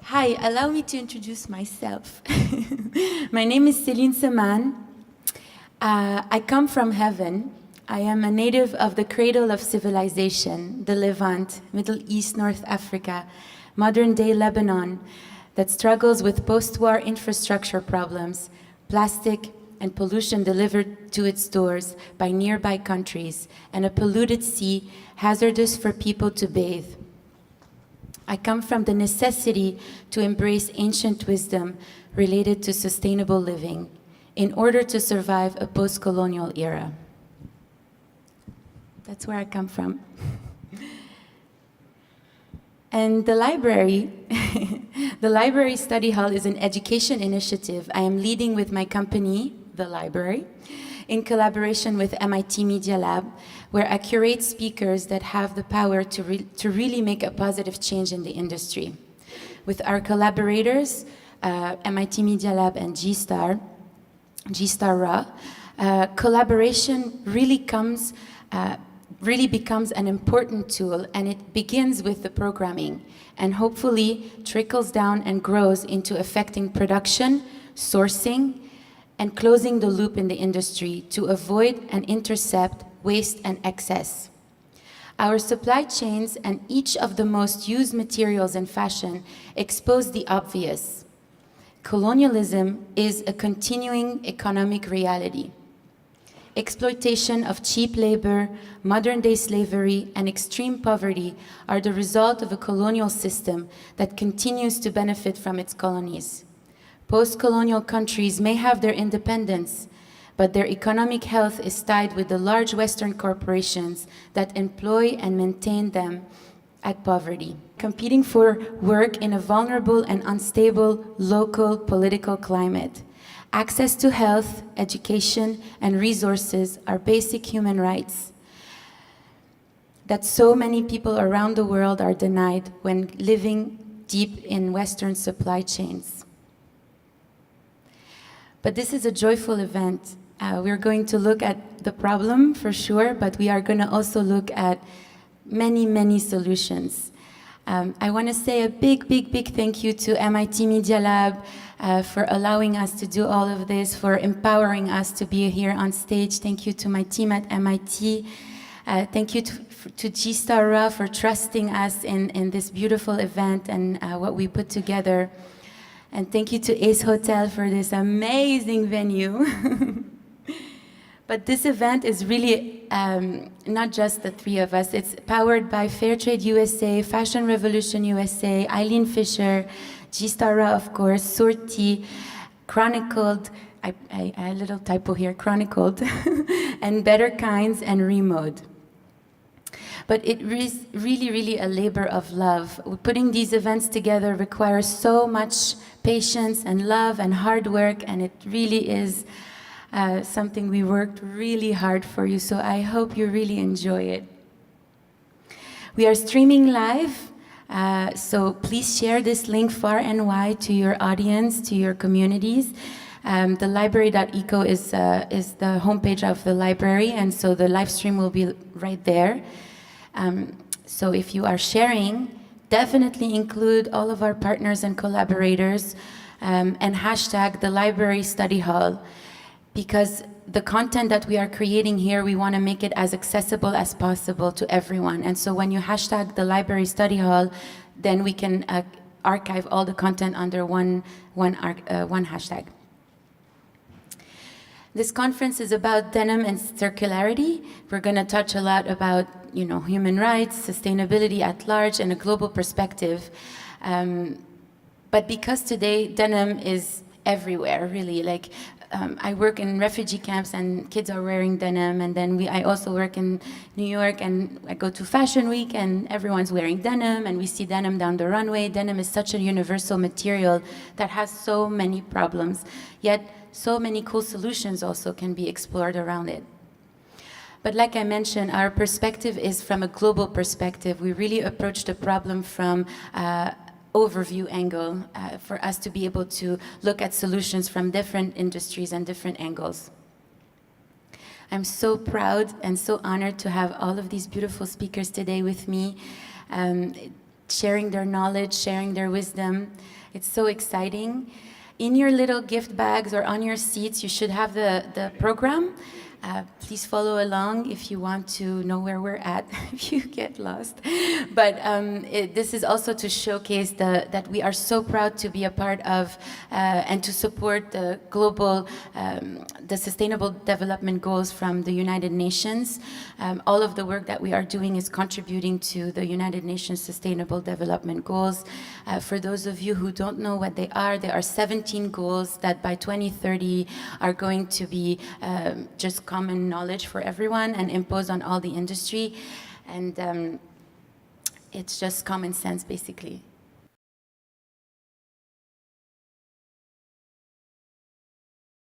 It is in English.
Hi, allow me to introduce myself. My name is Céline Seman. I come from heaven. I am a native of the cradle of civilization, the Levant, Middle East, North Africa, modern-day Lebanon, that struggles with post-war infrastructure problems, plastic and pollution delivered to its doors by nearby countries, and a polluted sea hazardous for people to bathe. I come from the necessity to embrace ancient wisdom related to sustainable living in order to survive a post-colonial era. That's where I come from. And the library, the Library Study Hall is an education initiative I am leading with my company, The Library, in collaboration with MIT Media Lab, where I curate speakers that have the power to really make a positive change in the industry. With our collaborators, MIT Media Lab and G-Star Raw, collaboration really becomes an important tool, and it begins with the programming and hopefully trickles down and grows into affecting production, sourcing, and closing the loop in the industry to avoid and intercept waste and excess. Our supply chains and each of the most used materials in fashion expose the obvious. Colonialism is a continuing economic reality. Exploitation of cheap labor, modern-day slavery, and extreme poverty are the result of a colonial system that continues to benefit from its colonies. Post-colonial countries may have their independence, but their economic health is tied with the large Western corporations that employ and maintain them at poverty, competing for work in a vulnerable and unstable local political climate. Access to health, education, and resources are basic human rights that so many people around the world are denied when living deep in Western supply chains. But this is a joyful event. We're going to look at the problem for sure, but we are going to also look at many, many solutions. I want to say a big, big, big thank you to MIT Media Lab for allowing us to do all of this, for empowering us to be here on stage. Thank you to my team at MIT. Thank you to G-Star Raw for trusting us in this beautiful event and what we put together. And thank you to Ace Hotel for this amazing venue. But this event is really not just the three of us. It's powered by Fairtrade USA, Fashion Revolution USA, Eileen Fisher, G-Star Raw, of course, Sorti, Chronicled, a little typo here, Chronicled, and Better Kinds and Remode. But it is really, really a labor of love. Putting these events together requires so much patience and love and hard work, and it really is something we worked really hard for you, so I hope you really enjoy it. We are streaming live, so please share this link far and wide to your audience, to your communities. The library.eco is the homepage of the library, and so the live stream will be right there. So if you are sharing, definitely include all of our partners and collaborators and hashtag the Library Study Hall, because the content that we are creating here, we want to make it as accessible as possible to everyone. And so when you hashtag the Library Study Hall, then we can archive all the content under one hashtag. This conference is about denim and circularity. We're going to touch a lot about, human rights, sustainability at large, and a global perspective. But because today denim is everywhere, really. I work in refugee camps and kids are wearing denim, and then I also work in New York and I go to Fashion Week and everyone's wearing denim and we see denim down the runway. Denim is such a universal material that has so many problems, yet so many cool solutions also can be explored around it. But like I mentioned, our perspective is from a global perspective. We really approach the problem from overview angle for us to be able to look at solutions from different industries and different angles. I'm so proud and so honored to have all of these beautiful speakers today with me. sharing their knowledge, sharing their wisdom. It's so exciting. In your little gift bags or on your seats, you should have the program. Please follow along if you want to know where we're at, if you get lost. But this is also to showcase that we are so proud to be a part of and to support the global, the Sustainable Development Goals from the United Nations. All of the work that we are doing is contributing to the United Nations Sustainable Development Goals. For those of you who don't know what they are, there are 17 goals that by 2030 are going to be just common knowledge for everyone and imposed on all the industry. And it's just common sense, basically.